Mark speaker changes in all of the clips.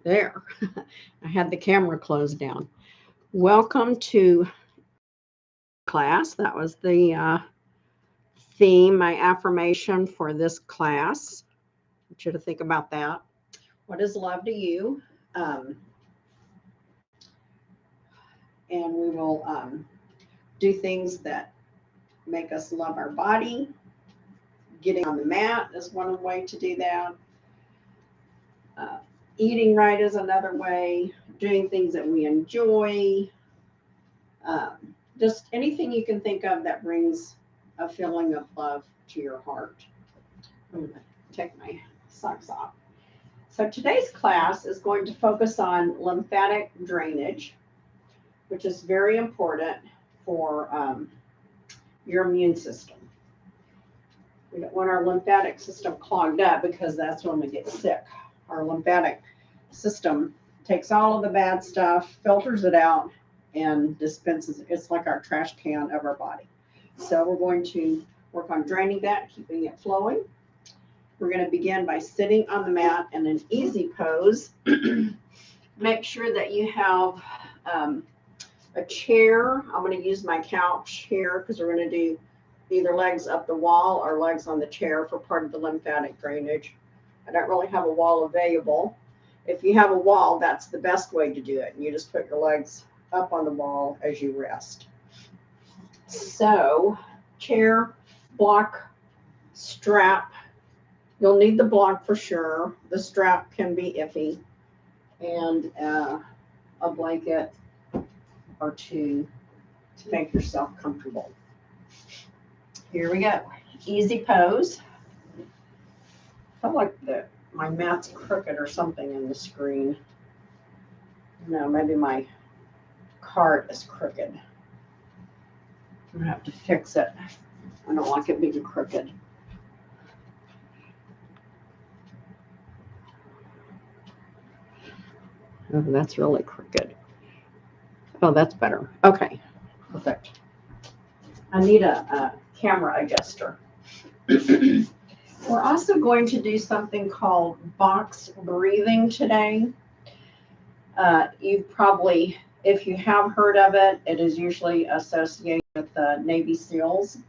Speaker 1: There. I had the camera closed down. Welcome to class. That was the theme, my affirmation for this class. I want you to think about that. What is love to you? And we will do things that make us love our body. Getting on the mat is one way to do that. Eating right is another way. Doing things that we enjoy. Just anything you can think of that brings a feeling of love to your heart. I'm going to take my socks off. So today's class is going to focus on lymphatic drainage, which is very important for your immune system. We don't want our lymphatic system clogged up because that's when we get sick. Our lymphatic system takes all of the bad stuff, filters it out, and dispenses it. It's like our trash can of our body. So we're going to work on draining that, keeping it flowing. We're going to begin by sitting on the mat in an easy pose. Make sure that you have a chair. I'm going to use my couch here because we're going to do either legs up the wall or legs on the chair for part of the lymphatic drainage. I don't really have a wall available. If you have a wall, that's the best way to do it. You just put your legs up on the wall as you rest. So, chair, block, strap. You'll need the block for sure. The strap can be iffy. And a blanket or two to make yourself comfortable. Here we go. Easy pose. I feel like my mat's crooked or something in the screen. No, maybe my card is crooked. I'm going to have to fix it. I don't like it being crooked. Oh, that's really crooked. Oh, that's better. Okay, perfect. I need a camera adjuster. We're also going to do something called box breathing today. You probably, if you have heard of it, it is usually associated with the Navy SEALs.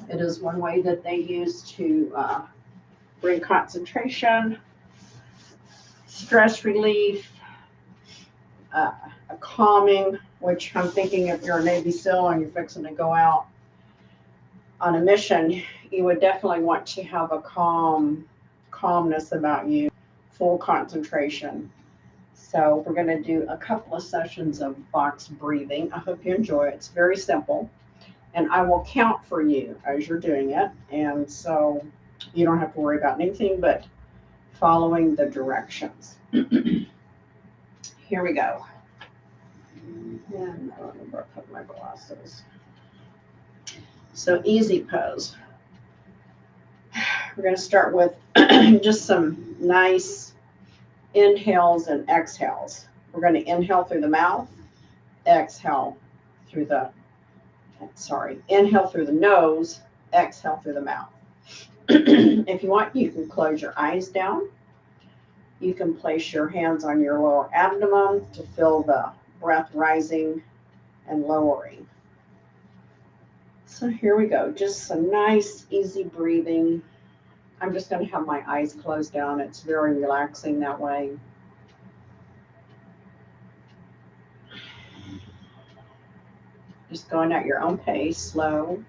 Speaker 1: It is one way that they use to bring concentration, stress relief, a calming, which I'm thinking if you're a Navy SEAL and you're fixing to go out on a mission, you would definitely want to have a calmness about you, full concentration. So we're going to do a couple of sessions of box breathing. I hope you enjoy it. It's very simple. And I will count for you as you're doing it. And so you don't have to worry about anything but following the directions. Here we go. And I remember I put my glasses. So easy pose. We're going to start with just some nice inhales and exhales. We're going to inhale through the mouth, inhale through the nose, exhale through the mouth. If you want, you can close your eyes down. You can place your hands on your lower abdomen to feel the breath rising and lowering. So here we go. Just some nice, easy breathing. I'm just going to have my eyes closed down. It's very relaxing that way. Just going at your own pace, slow.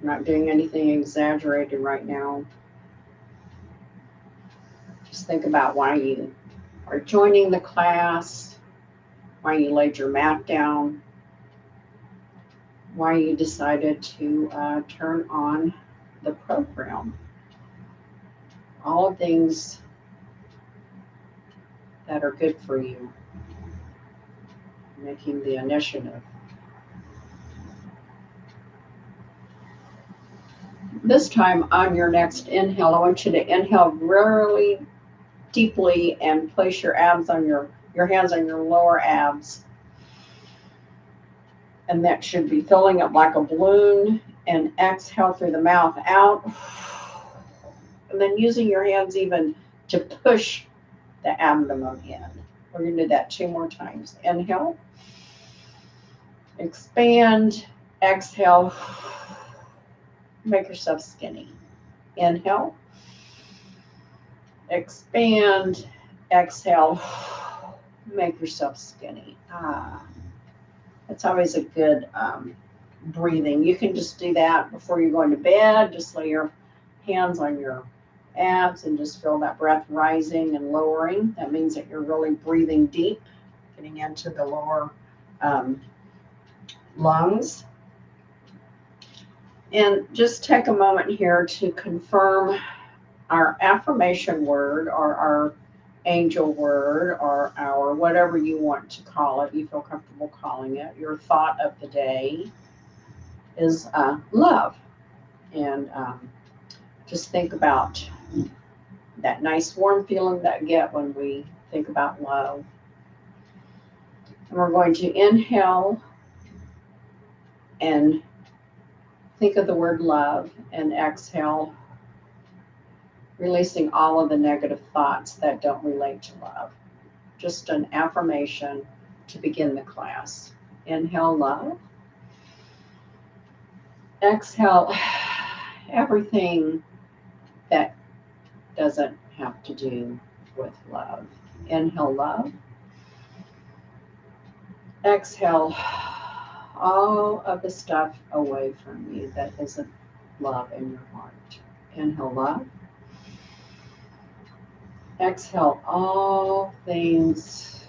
Speaker 1: I'm not doing anything exaggerated right now. Just think about why you are joining the class, why you laid your mat down, why you decided to turn on the program. All things that are good for you. Making the initiative. This time on your next inhale, I want you to inhale really deeply and place your abs on your hands on your lower abs. And that should be filling up like a balloon. And exhale through the mouth out. And then using your hands even to push the abdomen in. We're going to do that 2 more times. Inhale, expand, exhale, make yourself skinny. Inhale, expand, exhale, make yourself skinny. That's always a good breathing. You can just do that before you're going to bed. Just lay your hands on your abs and just feel that breath rising and lowering. That means that you're really breathing deep, getting into the lower lungs. And just take a moment here to confirm our affirmation word or our angel word or our whatever you want to call it, you feel comfortable calling it. Your thought of the day is love. And just think about that nice warm feeling that we get when we think about love. And we're going to inhale and think of the word love, and exhale, releasing all of the negative thoughts that don't relate to love. Just an affirmation to begin the class. Inhale, love. Exhale, everything that doesn't have to do with love. Inhale, love. Exhale, all of the stuff away from you that isn't love in your heart. Inhale, love. Exhale, all things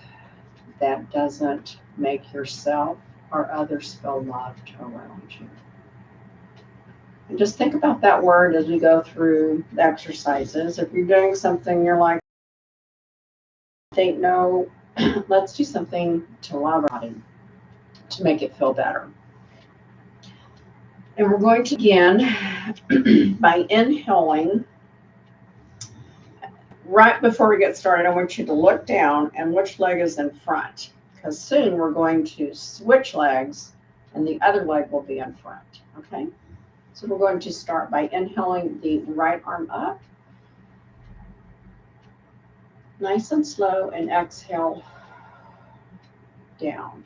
Speaker 1: that doesn't make yourself or others feel loved around you. And just think about that word as we go through the exercises. If you're doing something you're like, think, no, let's do something to love our body, to make it feel better. And we're going to begin by inhaling. Right before we get started, I want you to look down and which leg is in front, because soon we're going to switch legs and the other leg will be in front, okay? So we're going to start by inhaling the right arm up, nice and slow, and exhale down.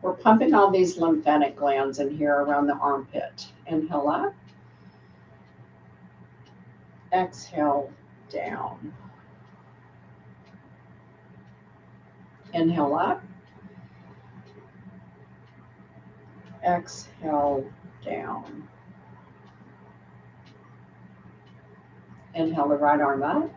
Speaker 1: We're pumping all these lymphatic glands in here around the armpit. Inhale up, exhale down. Inhale up, exhale down. Inhale the right arm up,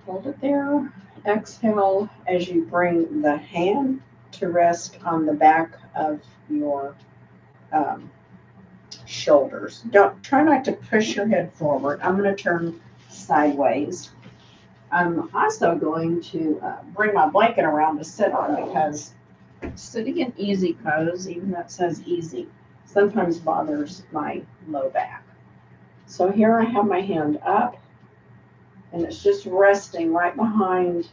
Speaker 1: hold it there. Exhale as you bring the hand to rest on the back of your shoulders. Try not to push your head forward. I'm going to turn sideways. I'm also going to bring my blanket around to sit on, because sitting in easy pose, even though it says easy, sometimes bothers my low back. So here I have my hand up, and it's just resting right behind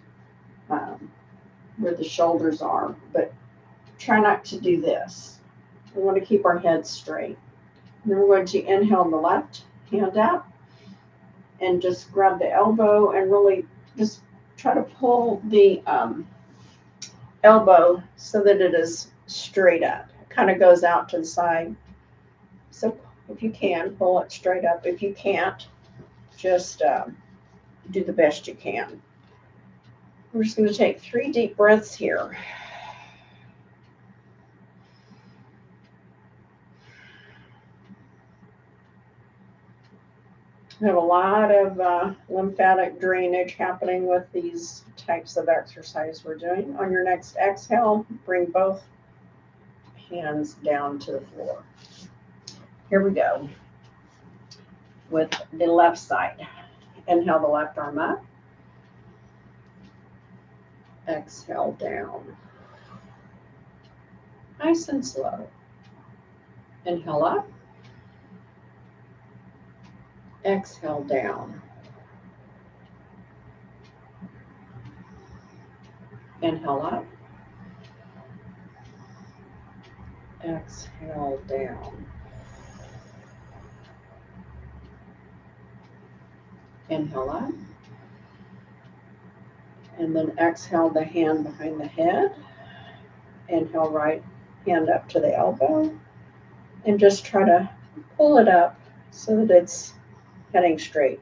Speaker 1: where the shoulders are, but try not to do this. We want to keep our head straight. And then we're going to inhale the left hand up and just grab the elbow and really just try to pull the elbow so that it is straight up. It kind of goes out to the side. So if you can, pull it straight up. If you can't, just do the best you can. We're just going to take 3 deep breaths here. We have a lot of lymphatic drainage happening with these types of exercise we're doing. On your next exhale, bring both hands down to the floor. Here we go with the left side. Inhale the left arm up. Exhale down. Nice and slow. Inhale up. Exhale down. Inhale up. Exhale down. Inhale up. And then exhale the hand behind the head. Inhale right hand up to the elbow. And just try to pull it up so that it's heading straight.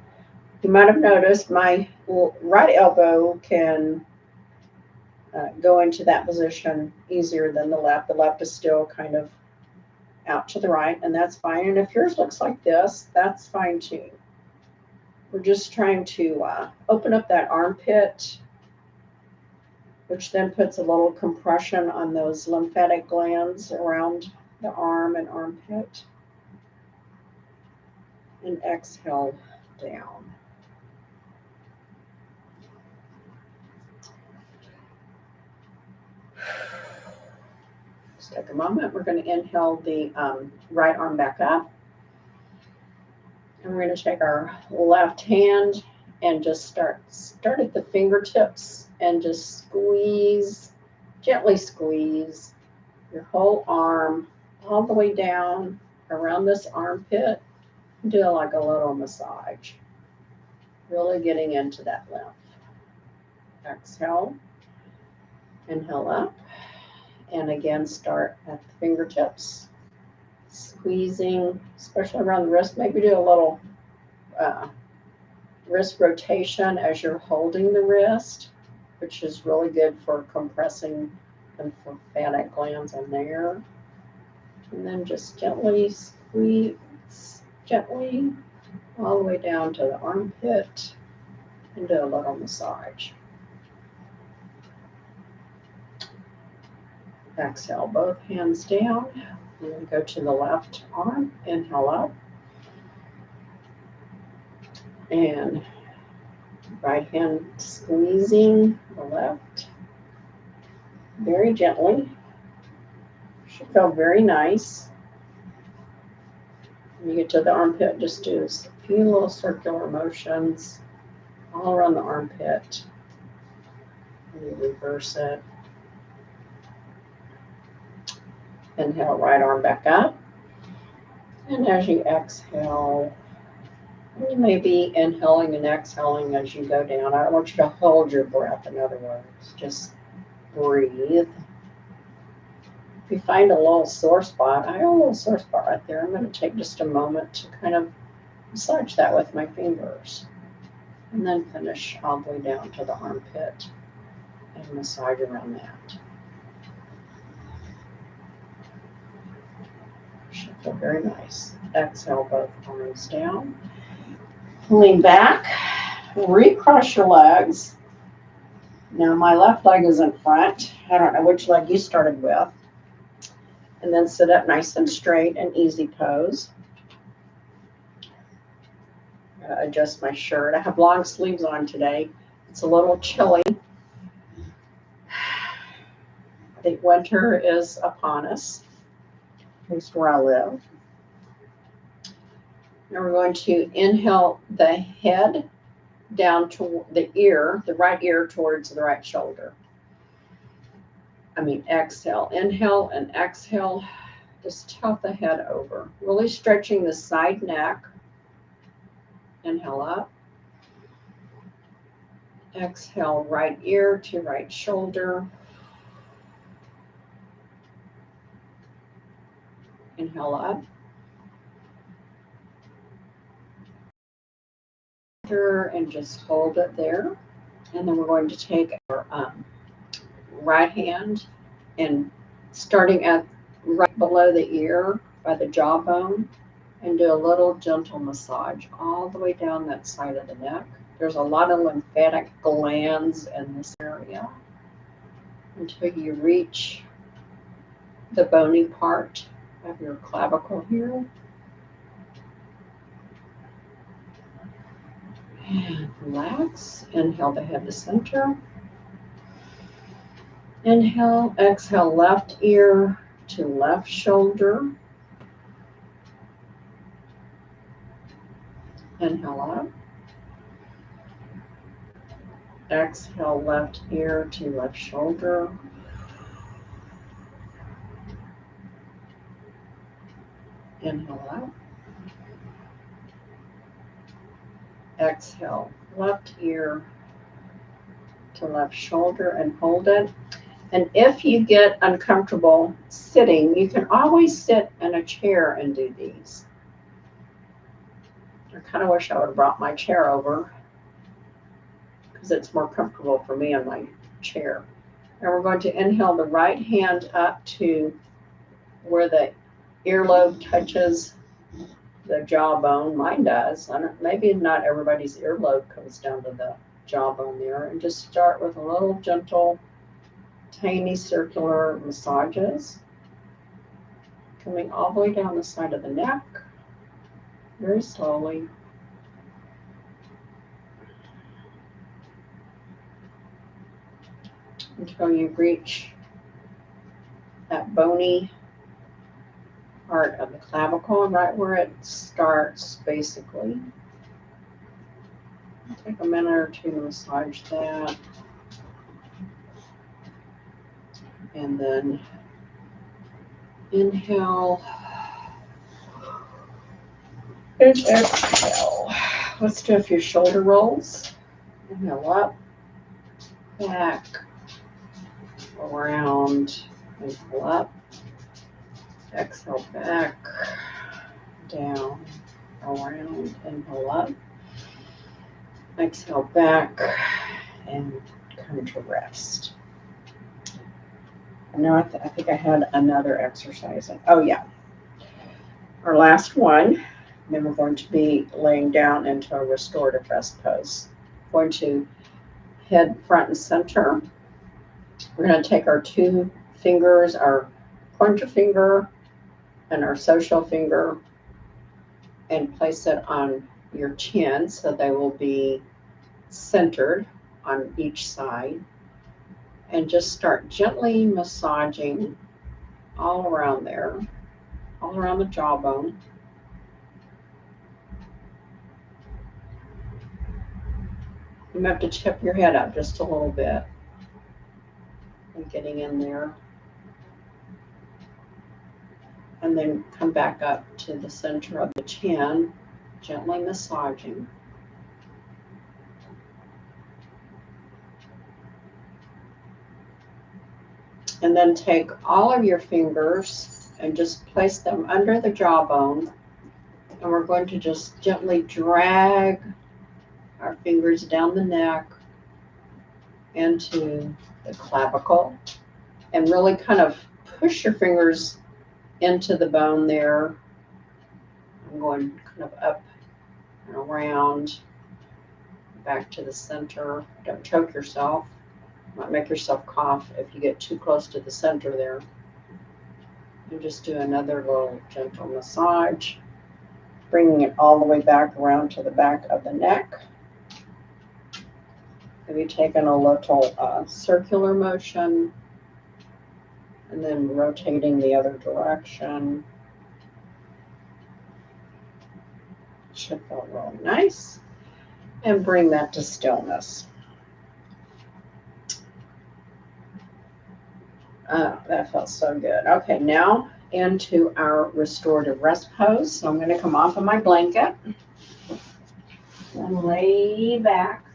Speaker 1: You might have noticed my right elbow can go into that position easier than the left. The left is still kind of out to the right, and that's fine. And if yours looks like this, that's fine too. We're just trying to open up that armpit, which then puts a little compression on those lymphatic glands around the arm and armpit. And exhale down. Just take a moment. We're going to inhale the right arm back up. And we're going to take our left hand and just start at the fingertips and just squeeze, gently squeeze your whole arm all the way down around this armpit. Do like a little massage. Really getting into that lymph. Exhale. Inhale up. And again, start at the fingertips. Squeezing, especially around the wrist. Maybe do a little wrist rotation as you're holding the wrist, which is really good for compressing the lymphatic glands in there. And then just gently squeeze, gently, all the way down to the armpit, and do a little massage. Exhale, both hands down. And then go to the left arm. Inhale up. And right hand squeezing the left. Very gently. Should feel very nice. When you get to the armpit, just do a few little circular motions all around the armpit. And you reverse it. Inhale, right arm back up. And as you exhale, you may be inhaling and exhaling as you go down. I don't want you to hold your breath, in other words. Just breathe. If you find a little sore spot, I have a little sore spot right there. I'm going to take just a moment to kind of massage that with my fingers. And then finish all the way down to the armpit and massage around that. Should feel very nice. Exhale, both arms down. Lean back. Recross your legs. Now my left leg is in front. I don't know which leg you started with. And then sit up nice and straight and easy pose. Adjust my shirt. I have long sleeves on today. It's a little chilly. I think winter is upon us, at least where I live. Now we're going to inhale the head down to the ear, the right ear towards the right shoulder. Exhale. Inhale and exhale. Just tilt the head over. Really stretching the side neck. Inhale up. Exhale, right ear to right shoulder. Inhale up. And just hold it there. And then we're going to take our right hand and starting at right below the ear by the jawbone and do a little gentle massage all the way down that side of the neck. There's a lot of lymphatic glands in this area until you reach the bony part of your clavicle here. And relax. Inhale the head to center. Inhale, exhale, left ear to left shoulder. Inhale up. Exhale, left ear to left shoulder. Inhale up. Exhale, left ear to left shoulder and hold it. And if you get uncomfortable sitting, you can always sit in a chair and do these. I kind of wish I would have brought my chair over because it's more comfortable for me in my chair. And we're going to inhale the right hand up to where the earlobe touches the jawbone. Mine does. Maybe not everybody's earlobe comes down to the jawbone there. And just start with a little gentle, tiny circular massages, coming all the way down the side of the neck, very slowly. Until you reach that bony part of the clavicle, right where it starts, basically. Take a minute or two to massage that. And then inhale and exhale. Let's do a few shoulder rolls. Inhale up, back, around, inhale up, exhale back, down, around, inhale up, exhale back, and come to rest. And now I think I had another exercise. Oh yeah, our last one. Then we're going to be laying down into a restorative rest pose. We're going to head front and center. We're going to take our two fingers, our pointer finger and our social finger, and place it on your chin so they will be centered on each side. And just start gently massaging all around there, all around the jawbone. You have to tip your head up just a little bit and getting in there. And then come back up to the center of the chin, gently massaging. And then take all of your fingers and just place them under the jawbone. And we're going to just gently drag our fingers down the neck into the clavicle and really kind of push your fingers into the bone there. I'm going kind of up and around, back to the center. Don't choke yourself. Might make yourself cough if you get too close to the center there. And just do another little gentle massage, bringing it all the way back around to the back of the neck. Maybe taking a little circular motion and then rotating the other direction. Should feel really nice. And bring that to stillness. That felt so good. Okay, now into our restorative rest pose. So I'm going to come off of my blanket and lay back.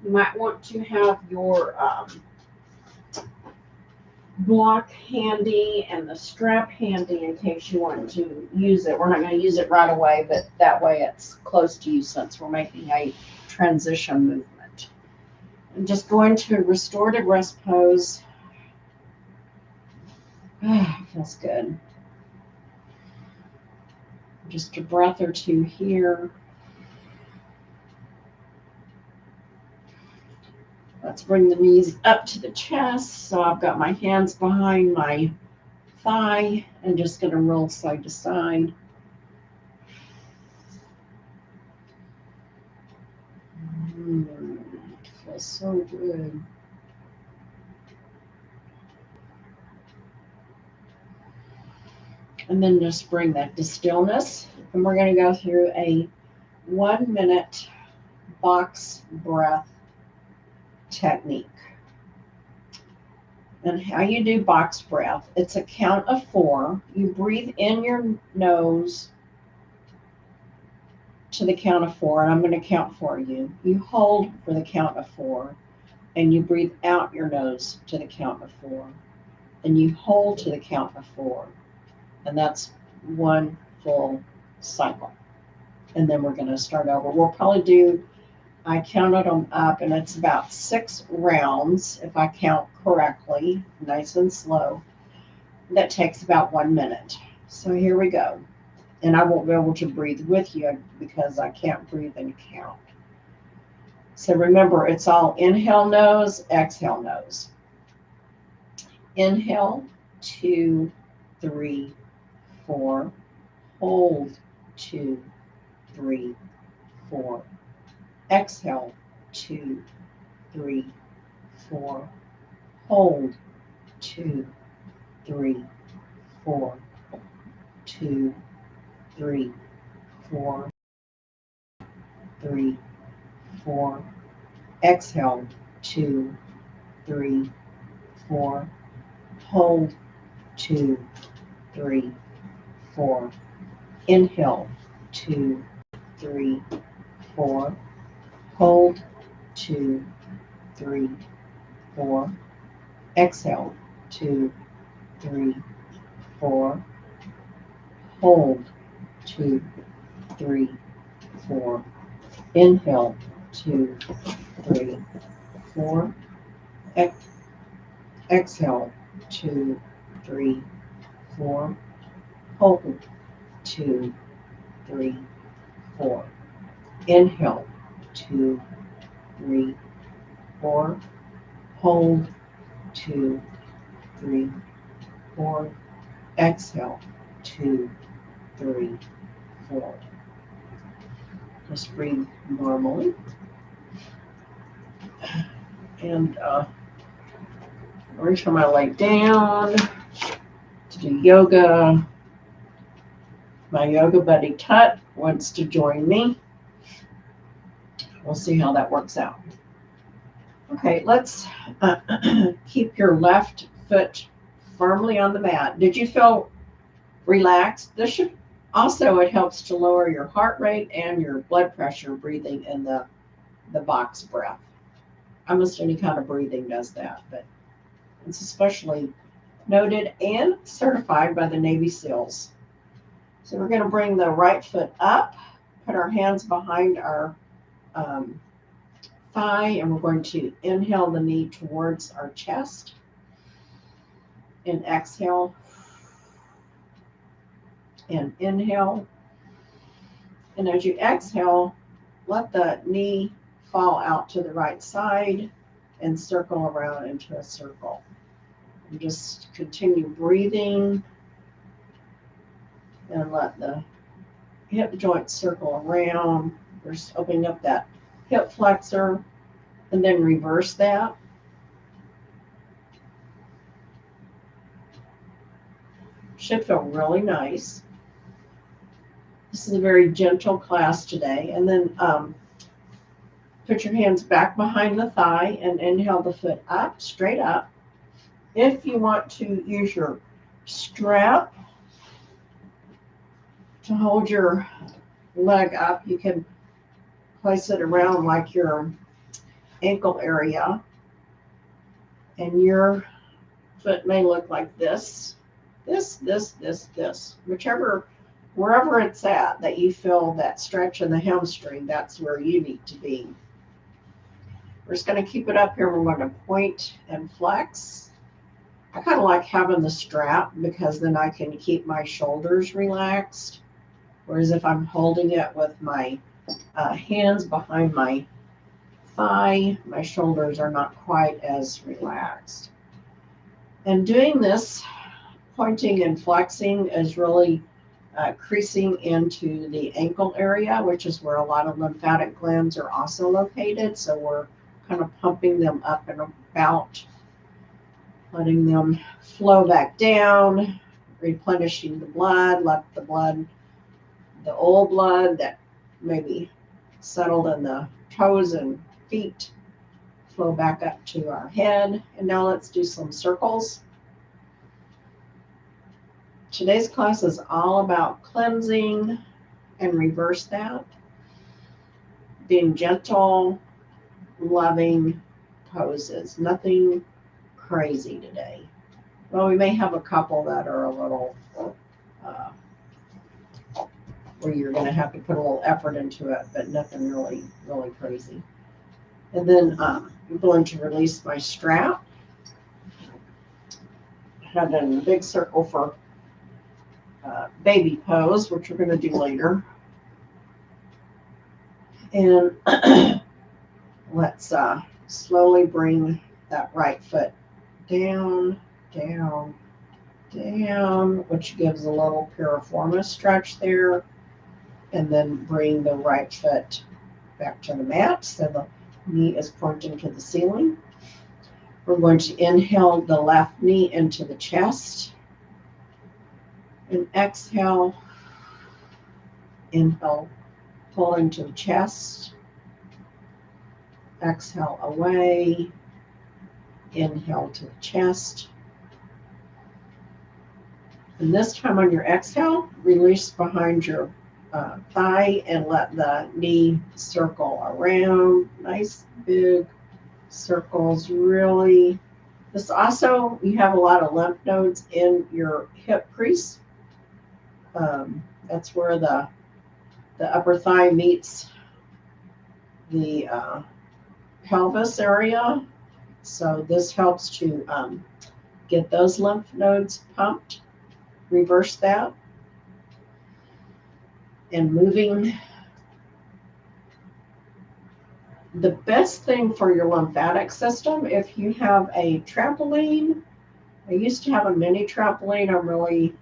Speaker 1: You might want to have your block handy and the strap handy in case you want to use it. We're not going to use it right away, but that way it's close to you since we're making a transition movement. And just go into restorative rest pose. Feels good. Just a breath or two here. Let's bring the knees up to the chest. So I've got my hands behind my thigh and just going to roll side to side. It feels so good. And then just bring that to stillness. And we're going to go through a 1 minute box breath technique. And how you do box breath, it's a count of 4. You breathe in your nose to the count of 4, and I'm going to count for you. You hold for the count of 4. and you breathe out your nose to the count of 4. And you hold to the count of 4. And that's one full cycle. And then we're going to start over. We'll probably do, I counted them up, and it's about 6 rounds, if I count correctly, nice and slow. That takes about 1 minute. So here we go. And I won't be able to breathe with you because I can't breathe and count. So remember, it's all inhale nose, exhale nose. Inhale, 2, 3, 4. Hold, 2, 3, 4. Exhale, 2, 3, 4. Hold, 2, 3, 4. 2, 3, 4. 3, 4. Exhale, 2, 3, 4. Hold, 2, 3, 4. Inhale, 2, 3, 4. Hold, 2, 3, 4. Exhale, 2, 3, 4. Hold, 2, 3, 4. Inhale, 2, 3, 4. Exhale, 2, 3, 4. Hold, 2, 3, 4. Inhale, 2, 3, 4. Hold, 2, 3, 4. Exhale, 2, 3, 4. Just breathe normally. And every time I lay down to do yoga, my yoga buddy Tut wants to join me. We'll see how that works out. Okay, let's keep your left foot firmly on the mat. Did you feel relaxed? This should also, it helps to lower your heart rate and your blood pressure breathing in the box breath. Almost any kind of breathing does that, but it's especially noted and certified by the Navy SEALs. So we're going to bring the right foot up, put our hands behind our thigh, and we're going to inhale the knee towards our chest and exhale and inhale. And as you exhale, let the knee fall out to the right side and circle around into a circle. And just continue breathing and let the hip joint circle around. We're just opening up that hip flexor and then reverse that. Should feel really nice. This is a very gentle class today. And then put your hands back behind the thigh and inhale the foot up, straight up. If you want to use your strap to hold your leg up, you can place it around like your ankle area. And your foot may look like this, wherever it's at that you feel that stretch in the hamstring, that's where you need to be. We're just going to keep it up here. We're going to point and flex. I kind of like having the strap because then I can keep my shoulders relaxed. Whereas if I'm holding it with my hands behind my thigh, my shoulders are not quite as relaxed. And doing this, pointing and flexing, is really creasing into the ankle area, which is where a lot of lymphatic glands are also located. So we're kind of pumping them up and about, letting them flow back down, replenishing the blood, let the blood, the old blood that maybe settled in the toes and feet, flow back up to our head. And now let's do some circles. Today's class is all about cleansing and reverse that, being gentle, loving, poses. Nothing crazy today. Well, we may have a couple that are a little uh, where you're going to have to put a little effort into it, but nothing really, really crazy. And then I'm going to release my strap. Had it in a big circle for baby pose, which we're going to do later. And let's slowly bring that right foot down, down, down, which gives a little piriformis stretch there. And then bring the right foot back to the mat so the knee is pointing to the ceiling. We're going to inhale the left knee into the chest. And exhale, inhale, pull into the chest. Exhale away, inhale to the chest. And this time on your exhale, release behind your thigh and let the knee circle around. Nice big circles, really. This also, you have a lot of lymph nodes in your hip crease. That's where the upper thigh meets the pelvis area. So this helps to get those lymph nodes pumped. Reverse that. And moving. The best thing for your lymphatic system, if you have a trampoline, I used to have a mini trampoline.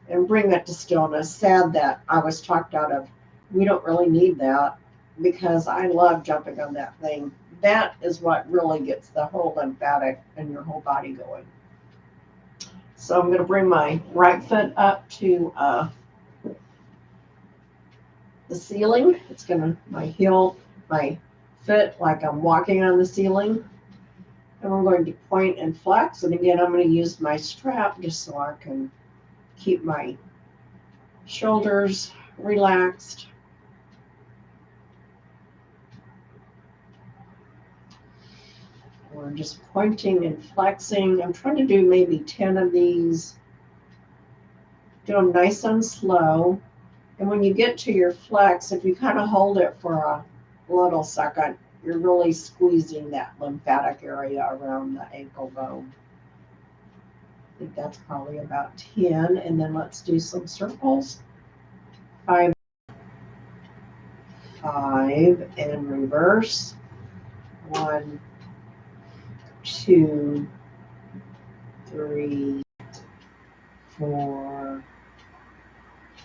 Speaker 1: And bring that to stillness. Sad that I was talked out of. We don't really need that because I love jumping on that thing. That is what really gets the whole lymphatic and your whole body going. So I'm going to bring my right foot up to the ceiling. It's going to, my foot like I'm walking on the ceiling. And we're going to point and flex. And again, I'm going to use my strap just so I can keep my shoulders relaxed. We're just pointing and flexing. I'm trying to do maybe 10 of these. Do them nice and slow. And when you get to your flex, if you kind of hold it for a little second, you're really squeezing that lymphatic area around the ankle bone. I think that's probably about 10. And then let's do some circles. 5, and reverse. 1, 2, 3, 4,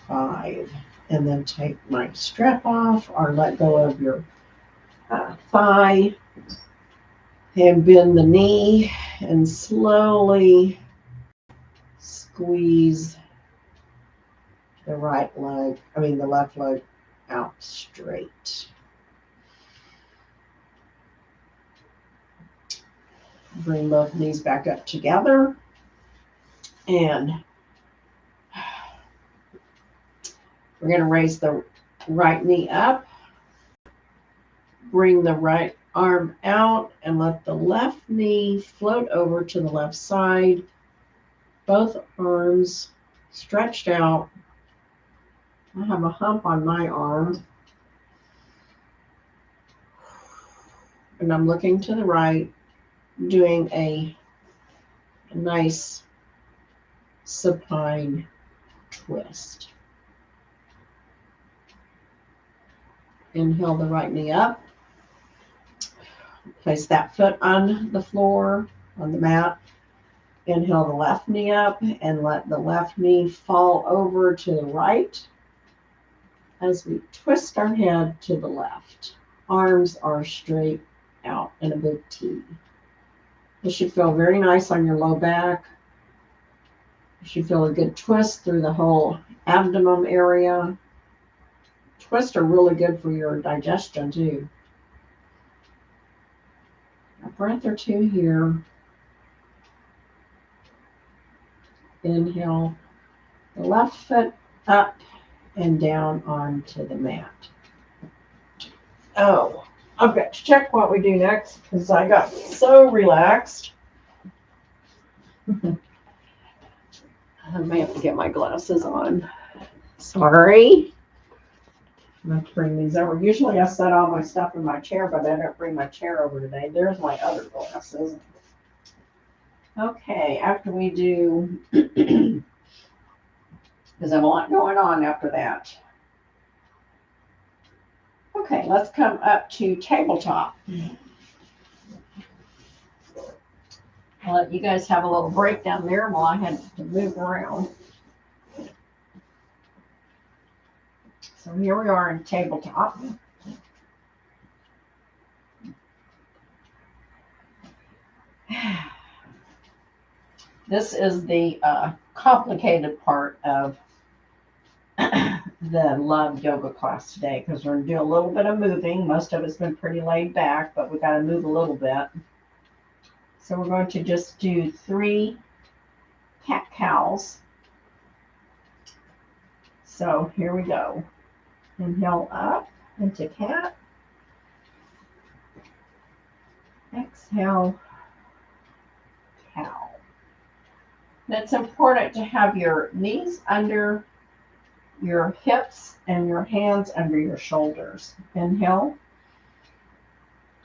Speaker 1: 5. And then take my strap off or let go of your thigh and bend the knee and slowly squeeze the left leg out straight. Bring both knees back up together and we're going to raise the right knee up. Bring the right arm out and let the left knee float over to the left side. Both arms stretched out. I have a hump on my arm. And I'm looking to the right, doing a nice supine twist. Inhale the right knee up. Place that foot on the floor, on the mat. Inhale the left knee up and let the left knee fall over to the right as we twist our head to the left. Arms are straight out in a big T. This should feel very nice on your low back. You should feel a good twist through the whole abdomen area. Twists are really good for your digestion too. A breath or two here. Inhale the left foot up and down onto the mat. Oh, I've got to check what we do next because I got so relaxed. I may have to get my glasses on. Sorry. I'm going to bring these over. Usually I set all my stuff in my chair, but I didn't bring my chair over today. There's my other glasses. Okay, after we do, because I have a lot going on after that. Okay, let's come up to tabletop. I'll let you guys have a little break down there while I had to move around. So here we are in tabletop. This is the complicated part of the Love yoga class today because we're going to do a little bit of moving. Most of it's been pretty laid back, but we got to move a little bit. So we're going to just do 3 cat-cows. So here we go. Inhale up into cat. Exhale, cow. It's important to have your knees under your hips and your hands under your shoulders. Inhale,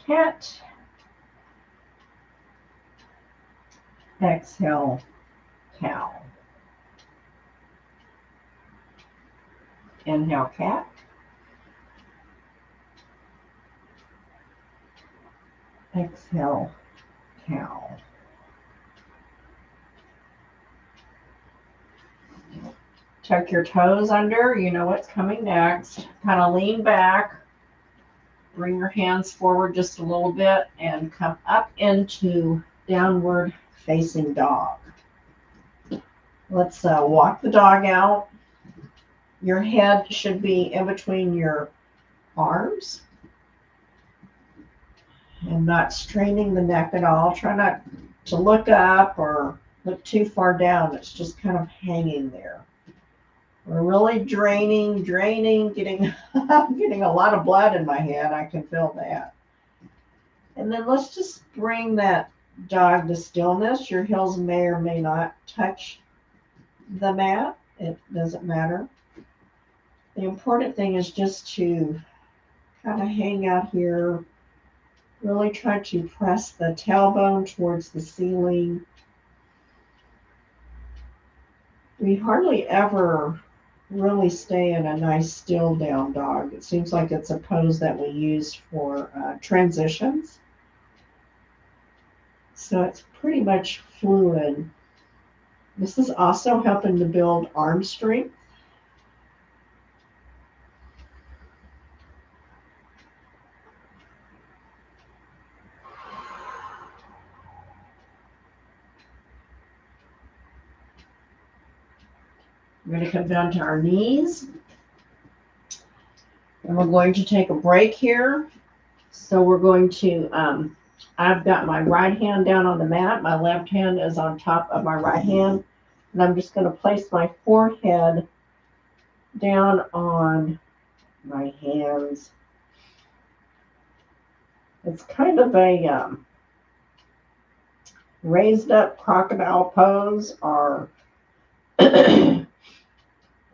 Speaker 1: cat. Exhale, cow. Inhale, cat. Exhale, cow. Tuck your toes under. You know what's coming next. Kind of lean back. Bring your hands forward just a little bit and come up into downward facing dog. Let's walk the dog out. Your head should be in between your arms and not straining the neck at all. Try not to look up or look too far down. It's just kind of hanging there. We're really draining, getting a lot of blood in my head. I can feel that. And then let's just bring that dog to stillness. Your heels may or may not touch the mat. It doesn't matter. The important thing is just to kind of hang out here. Really try to press the tailbone towards the ceiling. We hardly ever really stay in a nice still down dog. It seems like it's a pose that we use for transitions. So it's pretty much fluid. This is also helping to build arm strength. We're going to come down to our knees. And we're going to take a break here. So we're going to, I've got my right hand down on the mat. My left hand is on top of my right hand. And I'm just going to place my forehead down on my hands. It's kind of a raised up crocodile pose or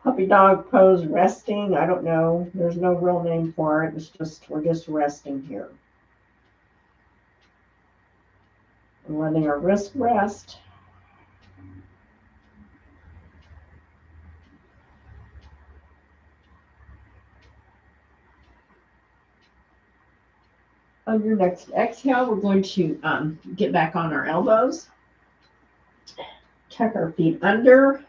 Speaker 1: puppy dog pose, resting. I don't know. There's no real name for it. It's just, we're just resting here. And letting our wrist rest. On your next exhale, we're going to get back on our elbows. Tuck our feet under.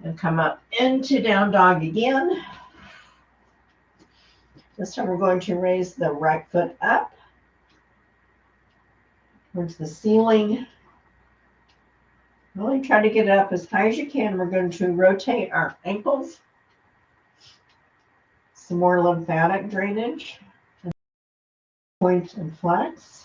Speaker 1: And come up into down dog again. This time we're going to raise the right foot up towards the ceiling. Really try to get it up as high as you can. We're going to rotate our ankles. Some more lymphatic drainage. Point and flex.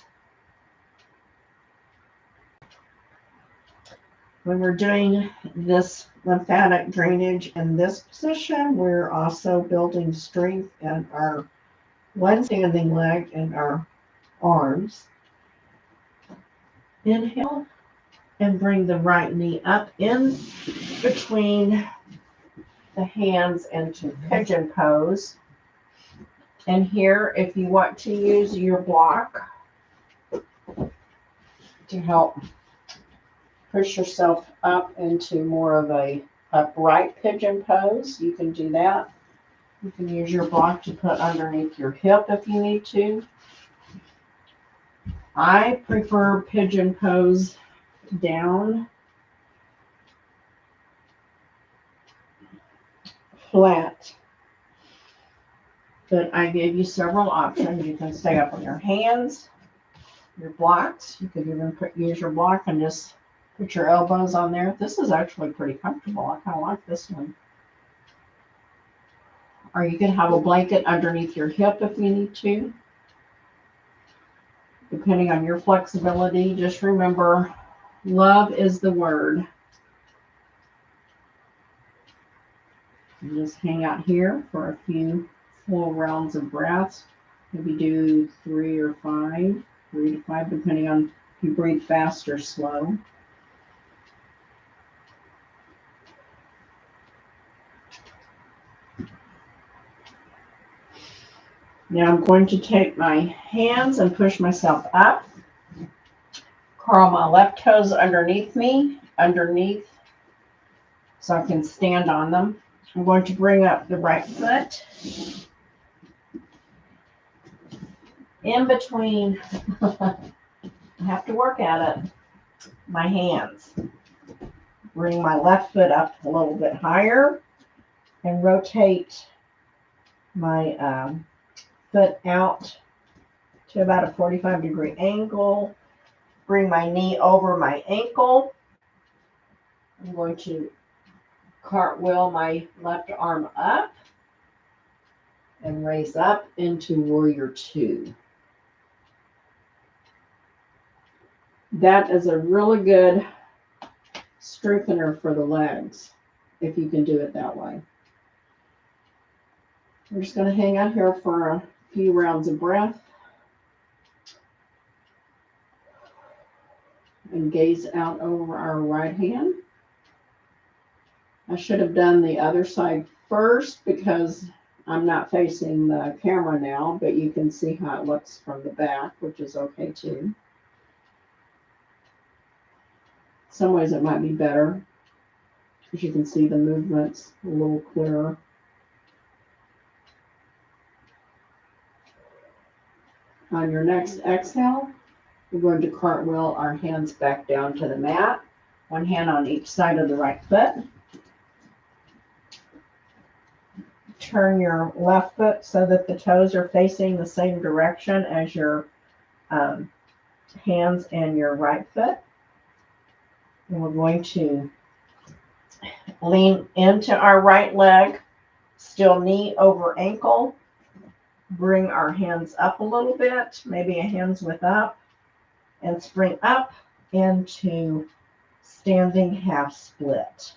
Speaker 1: When we're doing this lymphatic drainage in this position, we're also building strength in our one standing leg in our arms. Inhale and bring the right knee up in between the hands into pigeon pose. And here, if you want to use your block to help push yourself up into more of a upright pigeon pose, you can do that. You can use your block to put underneath your hip if you need to. I prefer pigeon pose down, flat. But I gave you several options. You can stay up on your hands, your blocks. You could even use your block and just put your elbows on there. This is actually pretty comfortable. I kind of like this one. Or you can have a blanket underneath your hip if you need to. Depending on your flexibility, just remember, love is the word. And just hang out here for a few full rounds of breaths. Maybe do 3 or 5, 3 to 5, depending on if you breathe fast or slow. Now I'm going to take my hands and push myself up. Curl my left toes underneath me, so I can stand on them. I'm going to bring up the right foot in between. I have to work at it. My hands. Bring my left foot up a little bit higher and rotate my foot out to about a 45-degree angle. Bring my knee over my ankle. I'm going to cartwheel my left arm up and raise up into Warrior 2. That is a really good strengthener for the legs, if you can do it that way. We're just going to hang out here for a few rounds of breath and gaze out over our right hand. I should have done the other side first because I'm not facing the camera now, but you can see how it looks from the back, which is okay too. Some ways it might be better because you can see the movements a little clearer. On your next exhale, we're going to cartwheel our hands back down to the mat, one hand on each side of the right foot. Turn your left foot so that the toes are facing the same direction as your hands and your right foot. And we're going to lean into our right leg, still knee over ankle. Bring our hands up a little bit, maybe a hand's width up, and spring up into standing half split.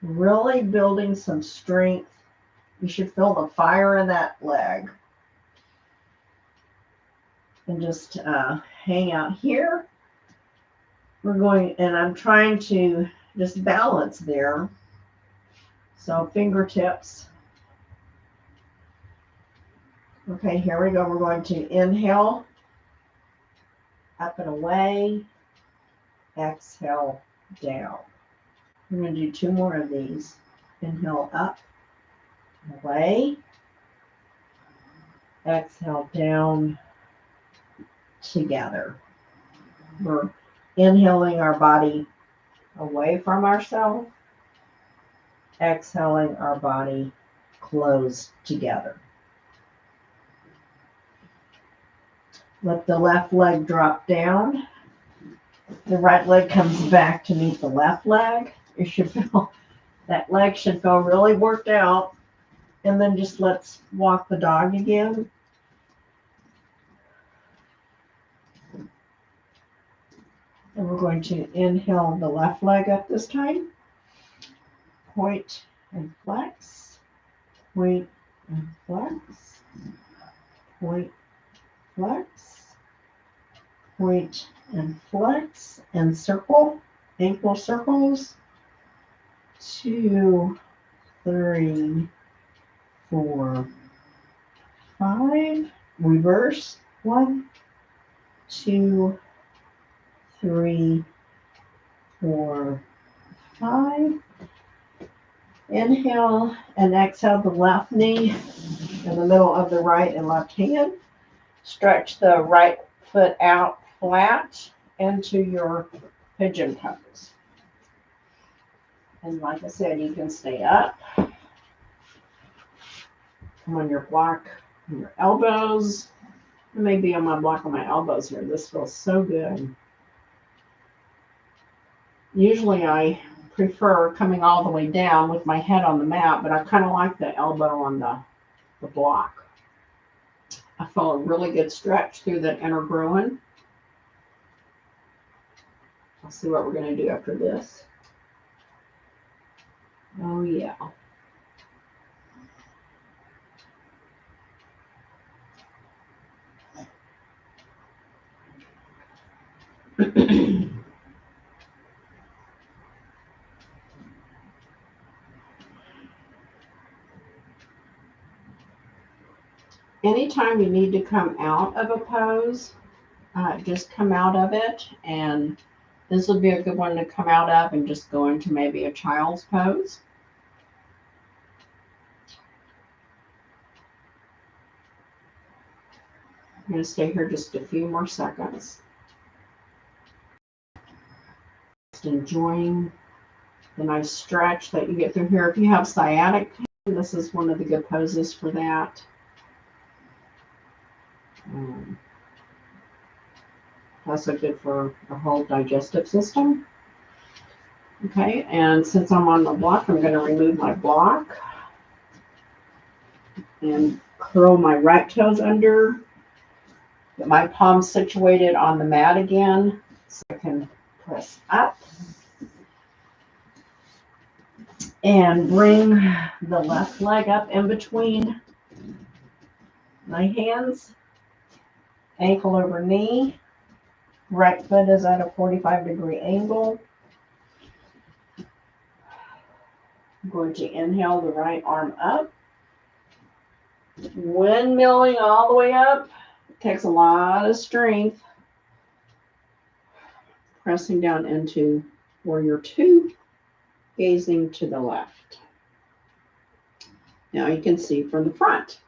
Speaker 1: Really building some strength. You should feel the fire in that leg. And just hang out here. We're going, and I'm trying to just balance there. So fingertips. Okay, here we go. We're going to inhale, up and away. Exhale, down. We're going to do 2 more of these. Inhale, up, away. Exhale, down, together. We're inhaling our body away from ourselves. Exhaling our body close together. Let the left leg drop down. The right leg comes back to meet the left leg. You should feel that leg should feel really worked out. And then just let's walk the dog again. And we're going to inhale the left leg up this time. Point and flex. Point and flex, point, flex, point and flex, and circle, ankle circles. 2, 3, 4, 5. Reverse. 1, 2, 3, 4, 5. Inhale and exhale the left knee in the middle of the right and left hand. Stretch the right foot out flat into your pigeon pose. And like I said, you can stay up. Come on your block on your elbows. I may be on my block on my elbows here. This feels so good. Usually I prefer coming all the way down with my head on the mat, but I kind of like the elbow on the block. I feel a really good stretch through the inner groin. I'll see what we're going to do after this. Oh, yeah. Anytime you need to come out of a pose, just come out of it, and this would be a good one to come out of and just go into maybe a child's pose. I'm going to stay here just a few more seconds. Just enjoying the nice stretch that you get through here. If you have sciatic pain, this is one of the good poses for that. Also good for the whole digestive system. Okay, and since I'm on the block, I'm going to remove my block and curl my right toes under. Get my palms situated on the mat again so I can press up. And bring the left leg up in between my hands, ankle over knee. Right foot is at a 45-degree angle. I'm going to inhale the right arm up. Windmilling all the way up. It takes a lot of strength. Pressing down into warrior 2, gazing to the left. Now you can see from the front.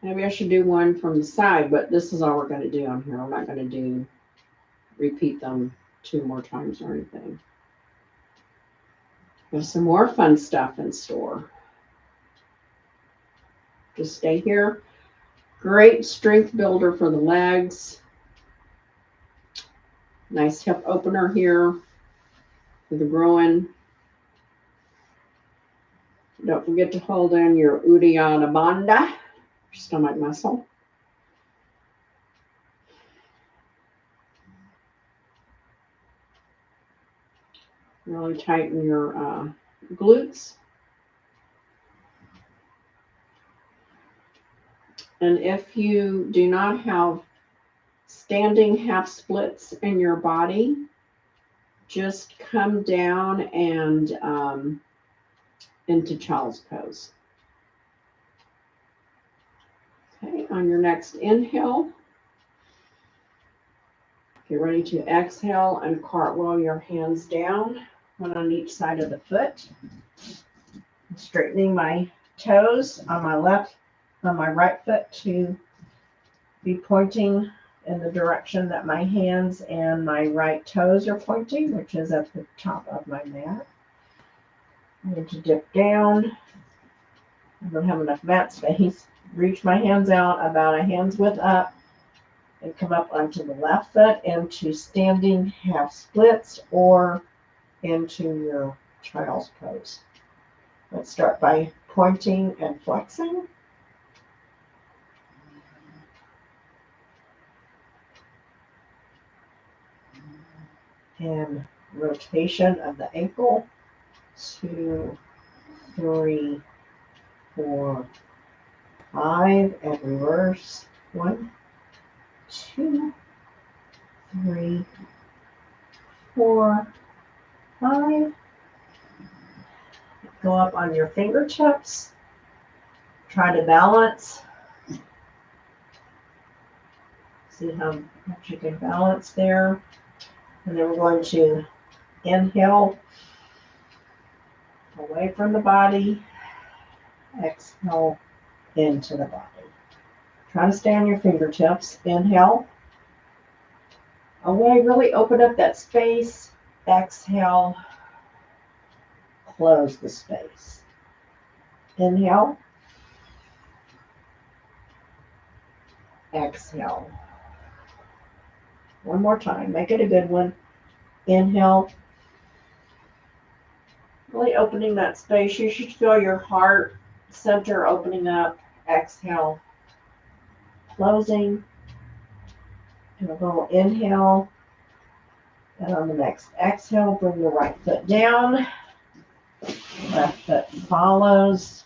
Speaker 1: Maybe I should do one from the side, but this is all we're going to do on here. We're not going to repeat them 2 more times or anything. There's some more fun stuff in store. Just stay here. Great strength builder for the legs. Nice hip opener here for the groin. Don't forget to hold in your Uddiyana Bandha, stomach muscle. Really tighten your glutes. And if you do not have standing half splits in your body, just come down and into child's pose. Okay, on your next inhale, get ready to exhale and cartwheel your hands down, one on each side of the foot. Straightening my toes on my right foot to be pointing in the direction that my hands and my right toes are pointing, which is at the top of my mat. I need to dip down. I don't have enough mat space. Reach my hands out about a hand's width up and come up onto the left foot into standing half splits or into your child's pose. Let's start by pointing and flexing. And rotation of the ankle. 2, 3, 4, 5, and reverse. 1, 2, 3, 4, 5. Go up on your fingertips. Try to balance. See how much you can balance there. And then we're going to inhale away from the body. Exhale into the body. Try to stay on your fingertips. Inhale away. Really open up that space. Exhale. Close the space. Inhale. Exhale. One more time. Make it a good one. Inhale. Really opening that space. You should feel your heart center opening up. Exhale. Closing. And a little inhale. And on the next exhale, bring the right foot down. Left foot follows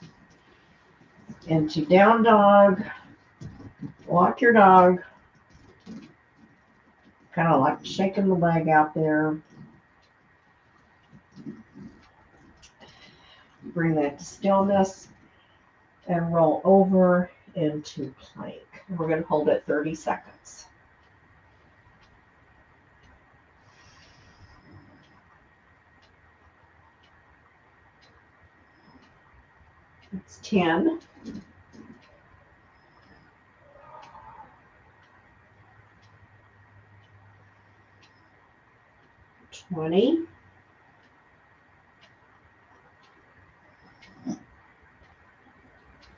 Speaker 1: into down dog. Walk your dog. Kind of like shaking the leg out there. Bring that to stillness and roll over into plank. We're going to hold it 30 seconds. It's 10. 20.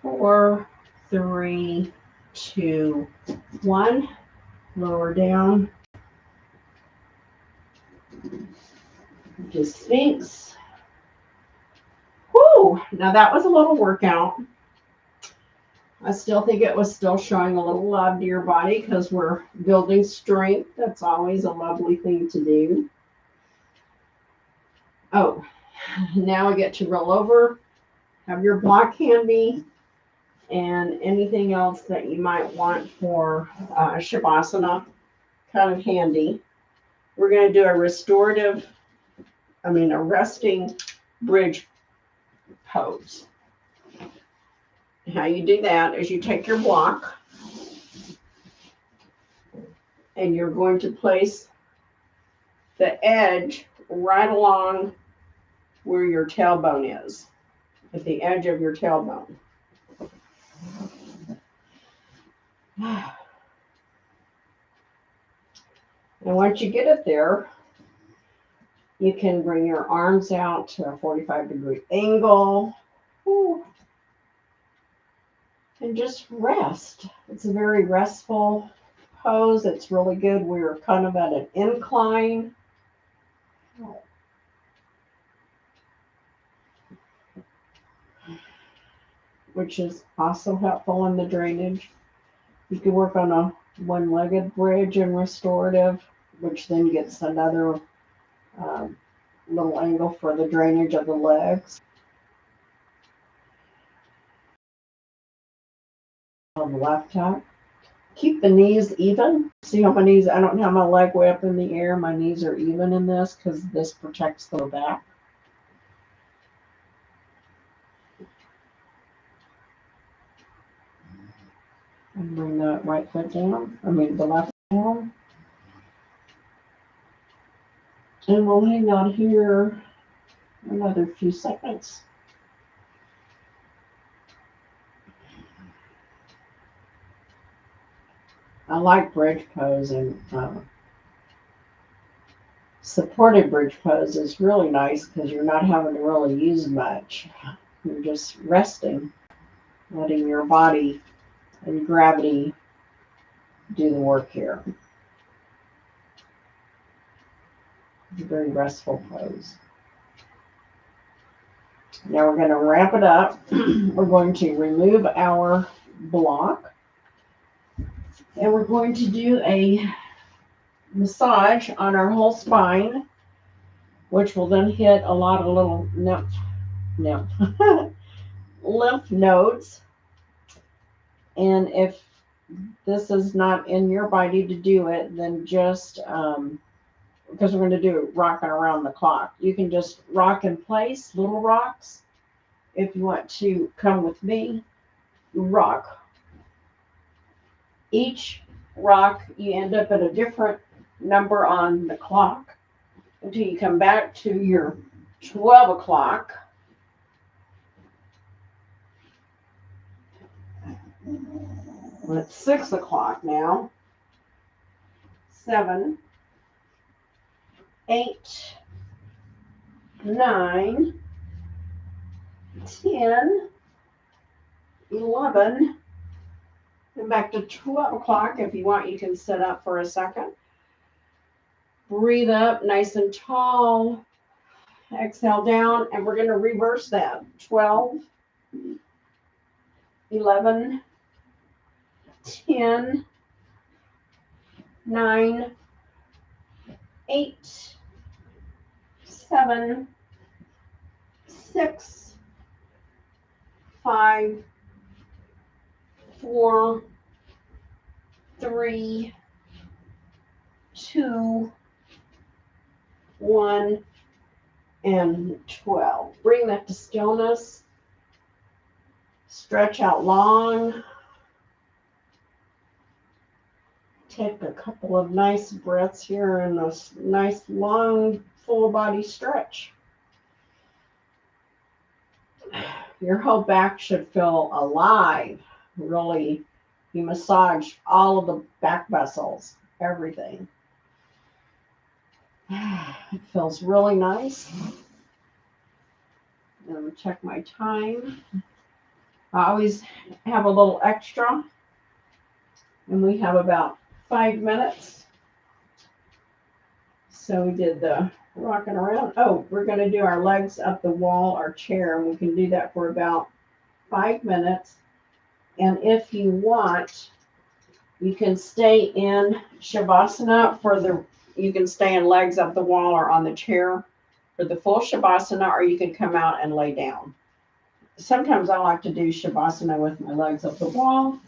Speaker 1: 4, 3, 2, 1. Lower down. To Sphinx. Whoo! Now that was a little workout. I still think it was still showing a little love to your body because we're building strength. That's always a lovely thing to do. Oh, now we get to roll over. Have your block handy and anything else that you might want for Shavasana kind of handy. We're going to do a resting bridge pose. How you do that is you take your block and you're going to place the edge right along where your tailbone is, at the edge of your tailbone. And once you get it there, you can bring your arms out to a 45-degree angle. Ooh. And just rest. It's a very restful pose. It's really good. We're kind of at an incline. Which is also helpful in the drainage. You can work on a one-legged bridge and restorative, which then gets another little angle for the drainage of the legs. On the left side. Keep the knees even. See how my knees, I don't have my leg way up in the air. My knees are even in this because this protects the back. And bring the right foot down. The left down. And we'll hang on here another few seconds. I like bridge pose, and supported bridge pose is really nice because you're not having to really use much. You're just resting, letting your body and gravity do the work here. It's a very restful pose. Now we're going to wrap it up. We're going to remove our block. And we're going to do a massage on our whole spine, which will then hit a lot of little lymph lymph nodes. And if this is not in your body to do it, then just, because we're going to do rocking around the clock, you can just rock in place, little rocks. If you want to come with me, rock. Each rock, you end up at a different number on the clock until you come back to your 12 o'clock. Well, it's 6 o'clock now. 7, 8, 9, 10, 11, and back to 12 o'clock. If you want, you can sit up for a second. Breathe up nice and tall. Exhale down, and we're going to reverse that. 12, 11, 10, 9, 8, 7, 6, 5, 4, 3, 2, 1, and 12. Bring that to stillness. Stretch out long. Take a couple of nice breaths here in this nice long full body stretch. Your whole back should feel alive. Really, you massage all of the back muscles, everything. It feels really nice. Let me check my time. I always have a little extra, and we have about 5 minutes. So we did the rocking around. Oh, we're going to do our legs up the wall, our chair, and we can do that for about 5 minutes. And if you want, you can stay in Shavasana you can stay in legs up the wall or on the chair for the full Shavasana, or you can come out and lay down. Sometimes I like to do Shavasana with my legs up the wall.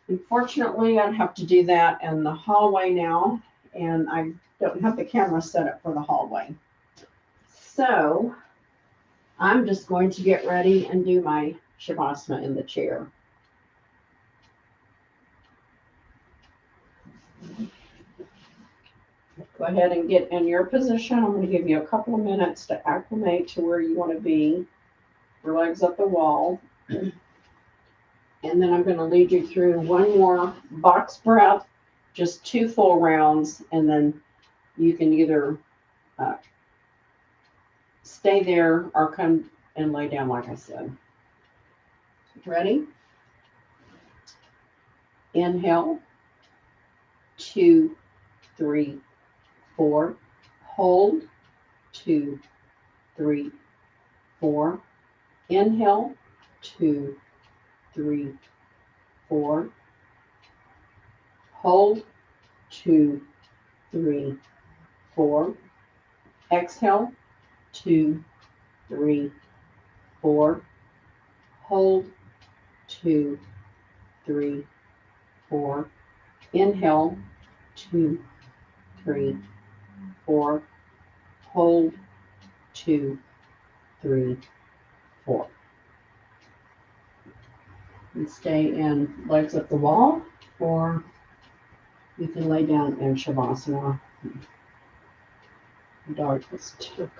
Speaker 1: Unfortunately, I'd have to do that in the hallway now, and I don't have the camera set up for the hallway. So I'm just going to get ready and do my Shavasana in the chair. Go ahead and get in your position. I'm going to give you a couple of minutes to acclimate to where you want to be. Your legs up the wall. And then I'm going to lead you through one more box breath, just 2 full rounds, and then you can either stay there or come and lay down like I said. Ready? Inhale, 2, 3, 4. Hold, 2, 3, 4. Inhale, 2, 3, 4. Hold, 2, 3, 4. Exhale, 2, 3, 4. Hold, 2, 3, 4. Inhale, 2, 3, 4. Hold, 2, 3, 4. And stay in legs up the wall, or you can lay down in Shavasana. The dog just took.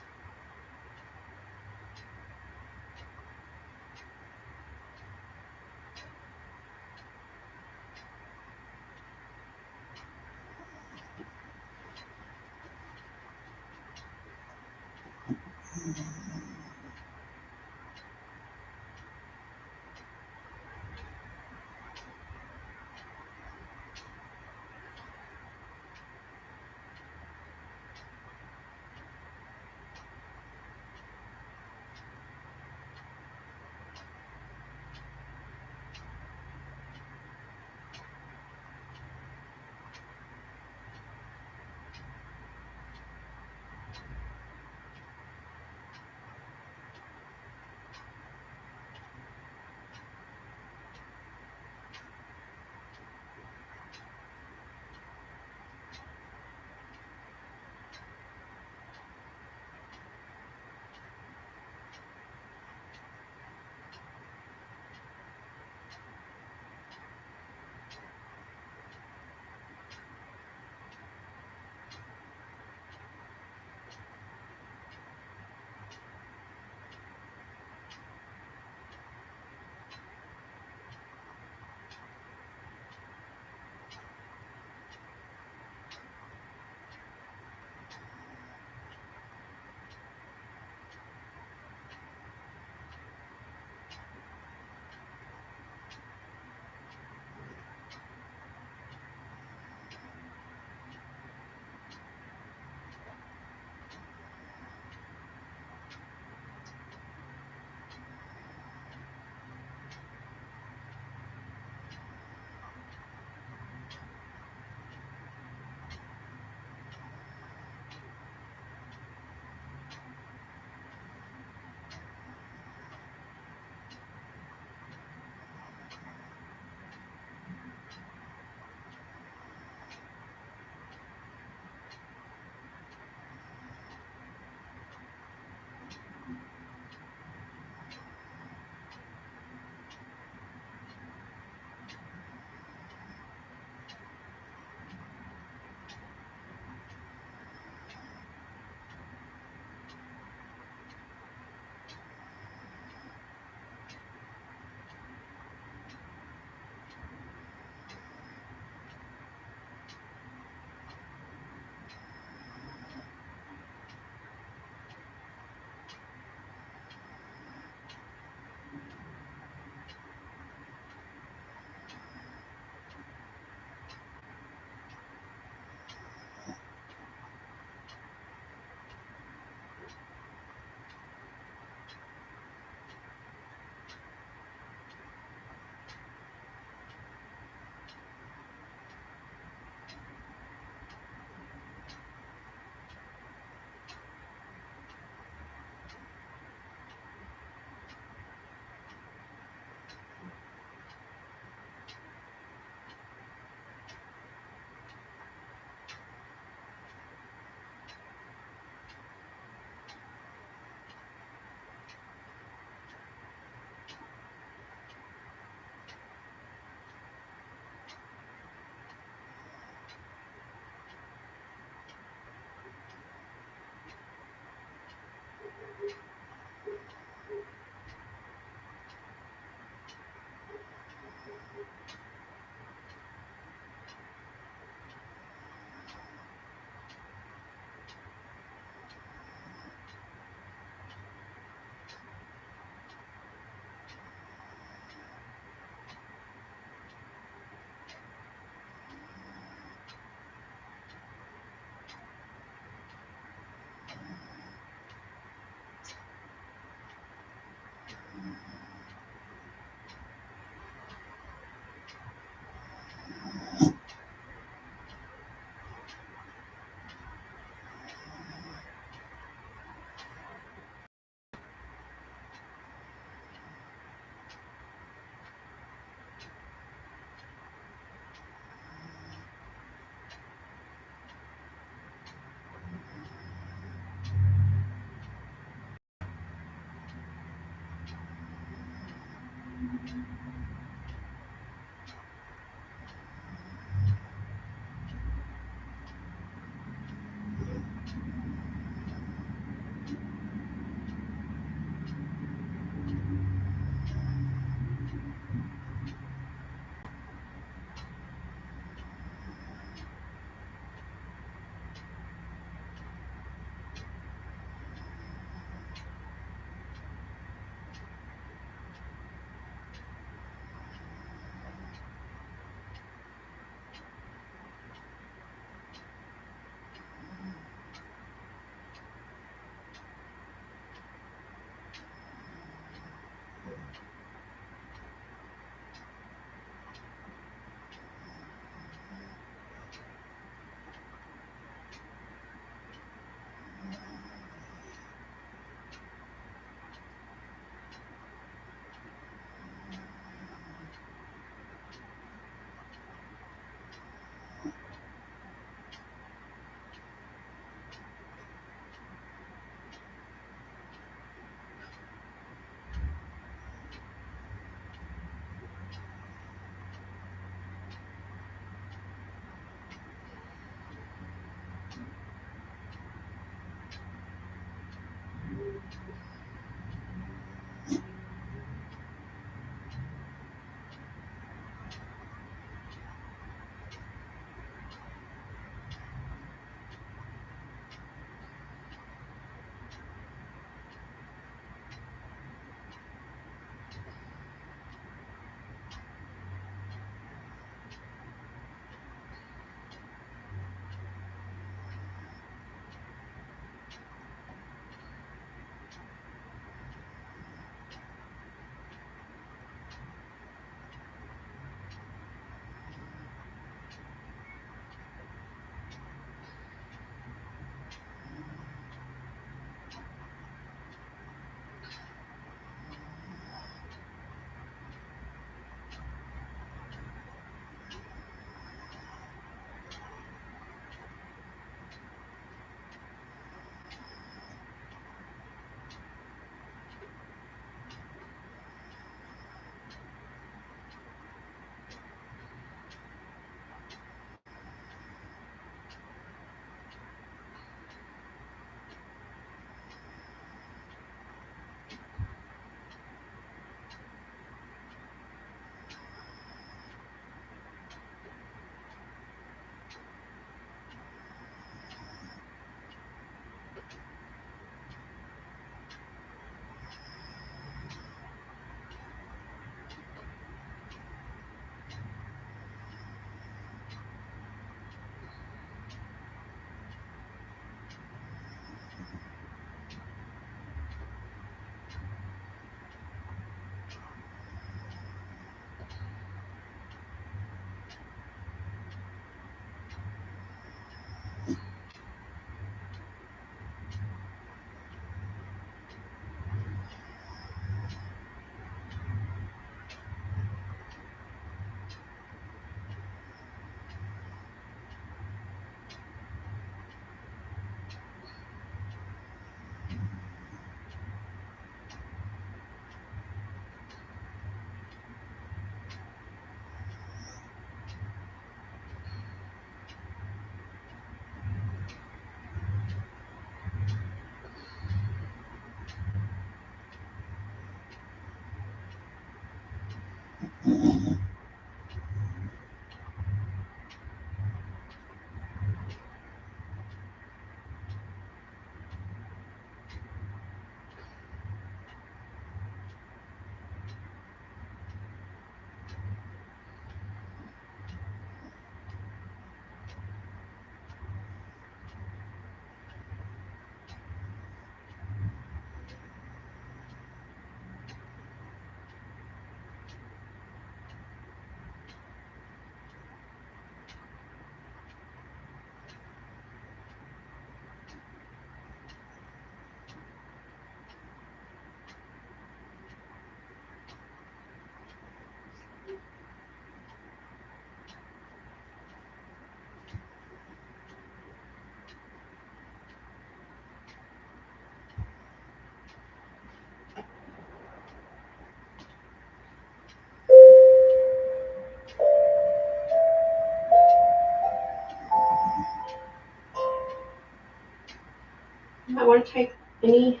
Speaker 1: I want to take any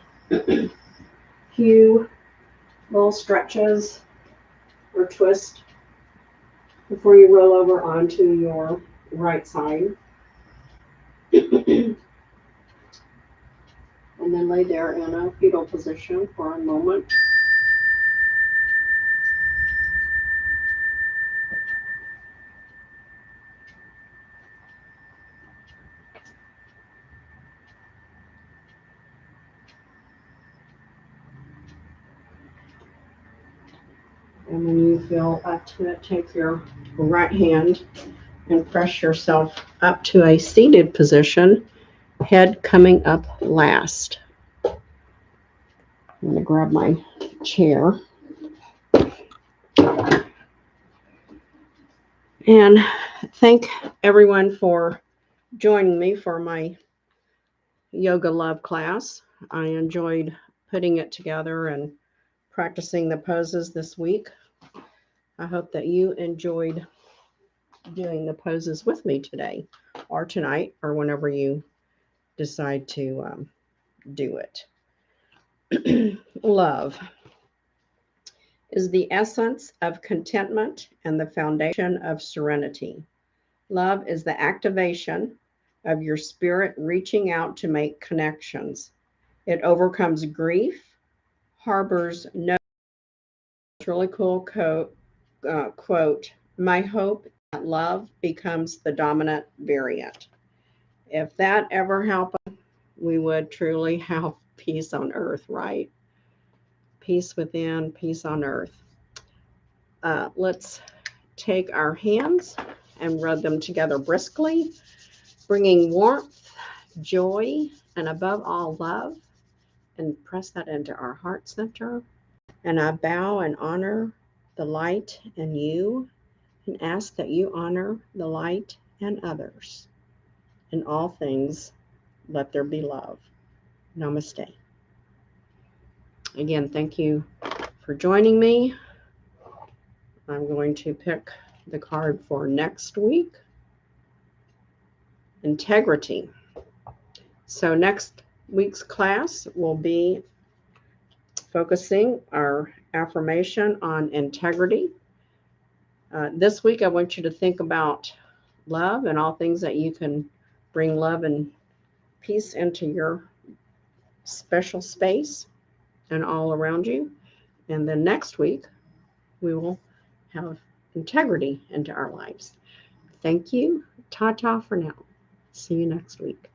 Speaker 1: few little stretches or twist before you roll over onto your right side. And then lay there in a fetal position for a moment. And when you feel up to it, take your right hand and press yourself up to a seated position, head coming up last. I'm going to grab my chair. And thank everyone for joining me for my Yoga Love class. I enjoyed putting it together and practicing the poses this week. I hope that you enjoyed doing the poses with me today or tonight or whenever you decide to do it. Love is the essence of contentment and the foundation of serenity. Love is the activation of your spirit reaching out to make connections. It overcomes grief, harbors no really cool quote, my hope that love becomes the dominant variant. If that ever happened, we would truly have peace on earth, right? Peace within, peace on earth. Let's take our hands and rub them together briskly, bringing warmth, joy, and above all, love, and press that into our heart center. And I bow and honor the light in you and ask that you honor the light in others. In all things, let there be love. Namaste. Again, thank you for joining me. I'm going to pick the card for next week. Integrity. So next week's class will be focusing our affirmation on integrity. This week, I want you to think about love and all things that you can bring love and peace into your special space and all around you. And then next week, we will have integrity into our lives. Thank you. Ta-ta for now. See you next week.